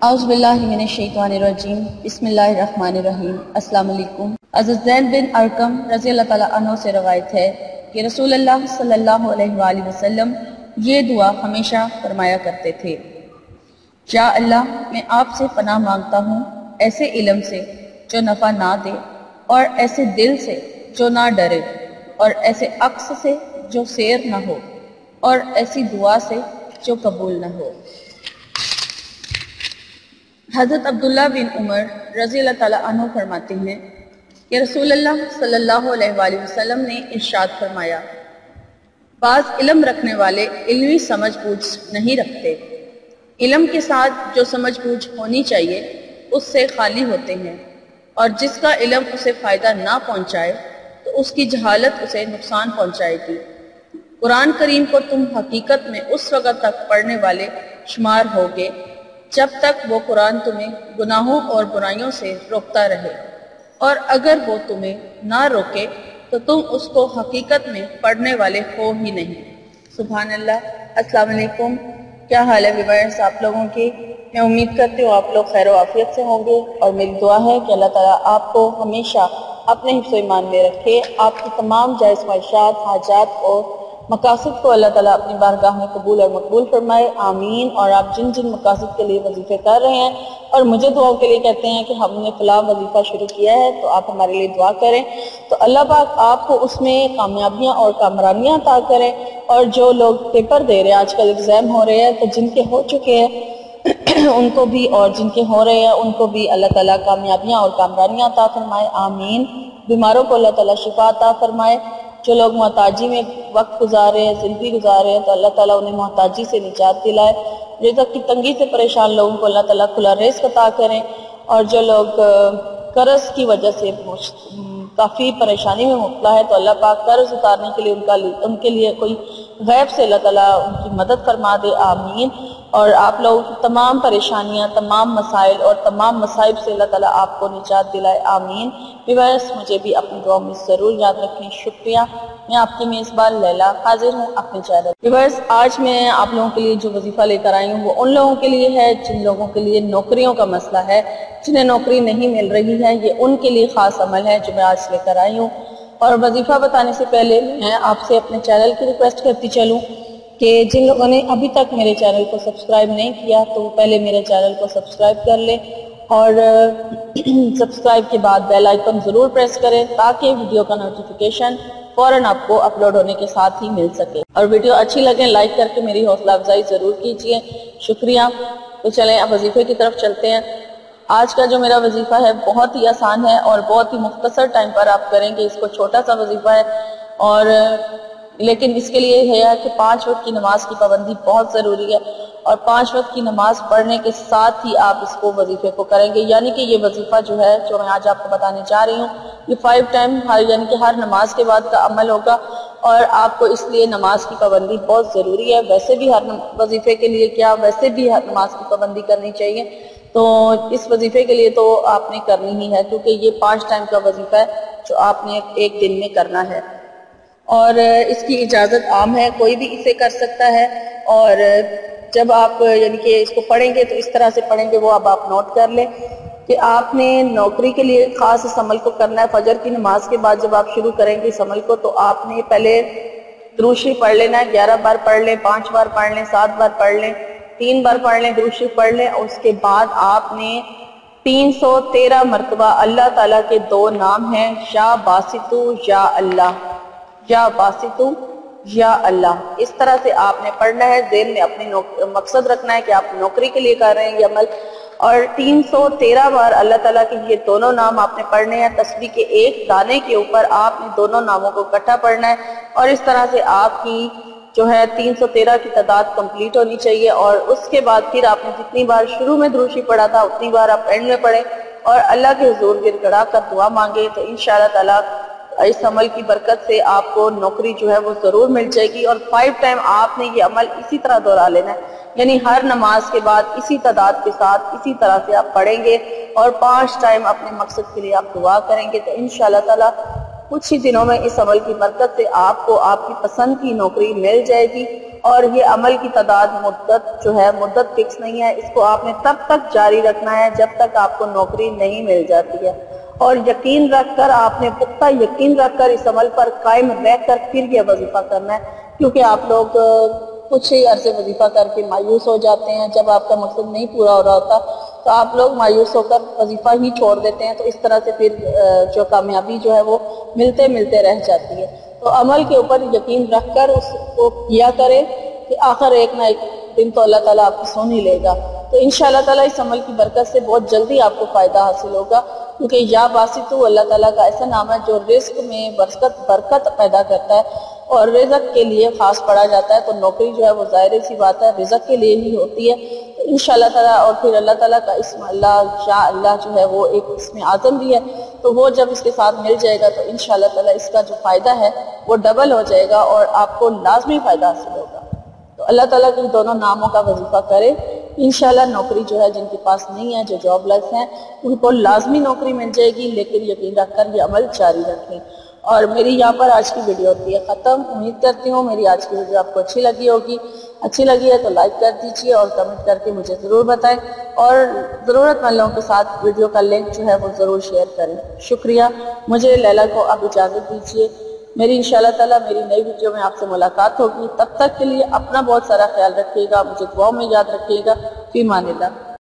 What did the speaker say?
اعوذ باللہ من الشیطان الرجیم بسم اللہ الرحمن الرحیم۔ السلام علیکم۔ حضرت زید بن ارقم رضی اللہ تعالیٰ عنہ سے روایت ہے کہ رسول اللہ صلی اللہ علیہ وآلہ وسلم یہ دعا ہمیشہ فرمایا کرتے تھے: یا اللہ، میں آپ سے پناہ مانگتا ہوں ایسے علم سے جو نفع نہ دے، اور ایسے دل سے جو نہ ڈرے، اور ایسے عکس سے جو سیر نہ ہو، اور ایسی دعا سے جو قبول نہ ہو۔ حضرت عبداللہ بن عمر رضی اللہ تعالیٰ عنہ فرماتے ہیں کہ رسول اللہ صلی اللہ علیہ وآلہ وسلم نے ارشاد فرمایا: بعض علم رکھنے والے علمی سمجھ بوجھ نہیں رکھتے، علم کے ساتھ جو سمجھ بوجھ ہونی چاہیے اس سے خالی ہوتے ہیں، اور جس کا علم اسے فائدہ نہ پہنچائے تو اس کی جہالت اسے نقصان پہنچائے گی۔ قرآن کریم کو تم حقیقت میں اس وقت تک پڑھنے والے شمار ہوگے جب تک وہ قرآن تمہیں گناہوں اور برائیوں سے روکتا رہے، اور اگر وہ تمہیں نہ روکے تو تم اس کو حقیقت میں پڑھنے والے ہو ہی نہیں۔ سبحان اللہ۔ السلام علیکم، کیا حال ہے ویورز آپ لوگوں کی؟ میں امید کرتی ہوں آپ لوگ خیر و عافیت سے ہوں گے، اور میری دعا ہے کہ اللہ تعالیٰ آپ کو ہمیشہ اپنے حفظ و ایمان میں رکھے، آپ کی تمام جائز خواہشات، حاجات اور مقاصد کو اللہ تعالیٰ اپنی بارگاہ میں قبول اور مقبول فرمائے، آمین۔ اور آپ جن جن مقاصد کے لیے وظیفے کر رہے ہیں اور مجھے دعاؤں کے لیے کہتے ہیں کہ ہم نے فلاں وظیفہ شروع کیا ہے تو آپ ہمارے لیے دعا کریں، تو اللہ پاک آپ کو اس میں کامیابیاں اور کامرانیاں عطا کریں۔ اور جو لوگ پیپر دے رہے ہیں، آج کل ایگزام ہو رہے ہیں، تو جن کے ہو چکے ہیں ان کو بھی، اور جن کے ہو رہے ہیں ان کو بھی اللہ تعالیٰ کامیابیاں اور کامرانیاں عطا فرمائے، آمین۔ بیماروں کو اللہ تعالیٰ شفا عطا فرمائے، جو لوگ محتاجی میں وقت گزار رہے ہیں، زندگی گزار رہے ہیں، تو اللہ تعالیٰ انہیں محتاجی سے نجات دلائے، رزق کی تنگی سے پریشان لوگوں کو اللہ تعالیٰ کھلا رزق عطا کریں، اور جو لوگ قرض کی وجہ سے کافی پریشانی میں مبتلا ہے تو اللہ پاک قرض اتارنے کے لیے ان کے لیے کوئی غیب سے اللہ تعالیٰ ان کی مدد فرما دے، آمین۔ اور آپ لوگوں کی تمام پریشانیاں، تمام مسائل اور تمام مصائب سے اللہ تعالیٰ آپ کو نجات دلائے، آمین۔ ویورز مجھے بھی اپنی دعا میں ضرور یاد رکھیں، شکریہ۔ میں آپ کی میزبان لیلا حاضر ہوں اپنے چینل۔ ویورز آج میں آپ لوگوں کے لیے جو وظیفہ لے کر آئی ہوں وہ ان لوگوں کے لیے ہے جن لوگوں کے لیے نوکریوں کا مسئلہ ہے، جنہیں نوکری نہیں مل رہی ہے، یہ ان کے لیے خاص عمل ہے جو میں آج لے کر آئی ہوں۔ اور وظیفہ بتانے سے پہلے میں آپ سے اپنے چینل کی ریکویسٹ کرتی چلوں کہ جن لوگوں نے ابھی تک میرے چینل کو سبسکرائب نہیں کیا تو وہ پہلے میرے چینل کو سبسکرائب کر لیں، اور سبسکرائب کے بعد بیل آئیکن ضرور پریس کریں تاکہ ویڈیو کا نوٹیفیکیشن فوراً آپ کو اپلوڈ ہونے کے ساتھ ہی مل سکے، اور ویڈیو اچھی لگے لائک کر کے میری حوصلہ افزائی ضرور کیجیے، شکریہ۔ تو چلیں اب وظیفے کی طرف چلتے ہیں۔ آج کا جو میرا وظیفہ ہے بہت ہی آسان ہے اور بہت ہی مختصر ٹائم پر آپ کریں گے، اس کو چھوٹا سا وظیفہ ہے، اور لیکن اس کے لیے یہ ہے کہ 5 وقت کی نماز کی پابندی بہت ضروری ہے، اور 5 وقت کی نماز پڑھنے کے ساتھ ہی آپ اس کو وظیفے کو کریں گے، یعنی کہ یہ وظیفہ جو ہے جو میں آج آپ کو بتانے جا رہی ہوں یہ 5 ٹائم یعنی کہ ہر نماز کے بعد کا عمل ہوگا، اور آپ کو اس لیے نماز کی پابندی بہت ضروری ہے۔ ویسے بھی ہر وظیفے کے لیے کیا، ویسے بھی ہر نماز کی پابندی کرنی چاہیے، تو اس وظیفے کے لیے تو آپ نے کرنی ہی ہے، کیونکہ یہ 5 ٹائم کا وظیفہ ہے جو آپ نے ایک دن میں کرنا ہے، اور اس کی اجازت عام ہے، کوئی بھی اسے کر سکتا ہے۔ اور جب آپ یعنی کہ اس کو پڑھیں گے تو اس طرح سے پڑھیں گے، وہ اب آپ نوٹ کر لیں کہ آپ نے نوکری کے لیے خاص اس عمل کو کرنا ہے۔ فجر کی نماز کے بعد جب آپ شروع کریں گے اس عمل کو تو آپ نے پہلے درود شریف پڑھ لینا ہے، 11 بار پڑھ لیں، 5 بار پڑھ لیں، 7 بار پڑھ لیں، 3 بار پڑھ لیں، درود شریف پڑھ لیں، اور اس کے بعد آپ نے 313 مرتبہ اللہ تعالیٰ کے 2 نام ہیں، یا باسطو یا اللہ، یا باسطو یا اللہ، اس طرح سے آپ نے پڑھنا ہے۔ ذہن میں اپنی مقصد رکھنا ہے کہ آپ نوکری کے لیے کر رہے ہیں یہ عمل، اور 313 بار اللہ تعالیٰ کے یہ دونوں نام آپ نے پڑھنے ہیں۔ تسبیح کے ایک دانے کے اوپر آپ نے دونوں ناموں کو اکٹھا پڑھنا ہے، اور اس طرح سے آپ کی جو ہے 313 کی تعداد کمپلیٹ ہونی چاہیے، اور اس کے بعد پھر آپ نے جتنی بار شروع میں درود شریف پڑھا تھا اتنی بار آپ اینڈ میں پڑھیں، اور اللہ کے حضور گر گڑا کر دعا مانگے، تو انشاءاللہ تعالیٰ اس عمل کی برکت سے آپ کو نوکری جو ہے وہ ضرور مل جائے گی۔ اور 5 ٹائم آپ نے یہ عمل اسی طرح دہرا لینا ہے، یعنی ہر نماز کے بعد اسی تعداد کے ساتھ اسی طرح سے آپ پڑھیں گے، اور 5 ٹائم اپنے مقصد کے لیے آپ دعا کریں گے، تو انشاءاللہ تعالیٰ کچھ ہی دنوں میں اس عمل کی برکت سے آپ کو آپ کی پسند کی نوکری مل جائے گی، اور یہ عمل کی تعداد مدت فکس نہیں ہے، اس کو آپ نے تب تک جاری رکھنا ہے جب تک آپ کو نوکری نہیں مل جاتی ہے، اور یقین رکھ کر آپ نے پختہ یقین رکھ کر اس عمل پر قائم رہ کر پھر یہ وظیفہ کرنا ہے، کیونکہ آپ لوگ کچھ ہی عرصے وظیفہ کر کے مایوس ہو جاتے ہیں، جب آپ کا مقصد نہیں پورا ہو رہا ہوتا تو آپ لوگ مایوس ہو کر وظیفہ ہی چھوڑ دیتے ہیں، تو اس طرح سے پھر جو کامیابی وہ ملتے ملتے رہ جاتی ہے۔ تو عمل کے اوپر یقین رکھ کر اس کو کیا کرے کہ آخر ایک نہ ایک دن تو اللہ تعالیٰ آپ کی سن ہی لے گا۔ تو انشاءاللہ تعالیٰ اس عمل کی برکت سے بہت جلدی آپ کو فائدہ حاصل ہوگا، کیونکہ یا باسطو اللہ تعالیٰ کا ایسا نام ہے جو رزق میں برکت پیدا کرتا ہے، اور رزق کے لیے خاص پڑھا جاتا ہے، تو نوکری وہ ظاہر سی بات ہے رزق کے لیے ہی ہوتی ہے۔ تو انشاءاللہ تعالیٰ، اور پھر اللہ تعالیٰ کا اسم اللہ شاء اللہ وہ ایک اسم اعظم بھی ہے، تو وہ جب اس کے ساتھ مل جائے گا تو انشاءاللہ تعالیٰ اس کا جو فائدہ ہے وہ ڈبل ہو جائے گا اور آپ کو لازمی فائدہ حاصل ہوگا۔ تو اللہ تعالیٰ کے دونوں ناموں کا وظیفہ کرے، انشاءاللہ نوکری جن کے پاس نہیں ہے، جو جاب لیس ہیں، ان کو لازمی نوکری مل جائے گی، لیکن یقین رکھ کر یہ عمل جاری رکھیں۔ اور میری یہاں پر آج کی ویڈیو ہوتی ہے ختم۔ امید کرتی ہوں میری آج کی ویڈیو آپ کو اچھی لگی ہوگی، اچھی لگی ہے تو لائک کر دیجیے اور کمنٹ کر کے مجھے ضرور بتائیں، اور ضرورت مند لوگوں کے ساتھ ویڈیو کا لنک وہ ضرور شیئر کریں۔ شکریہ۔ مجھے لیلا کو اب اجازت دیجیے، میری انشاءاللہ تعالیٰ میری نئی ویڈیو میں آپ سے ملاقات ہوگی۔ تب تک کے لیے اپنا بہت سارا خیال رکھیے گا، مجھے دعاؤں میں یاد رکھیے گا۔ فی امان اللہ۔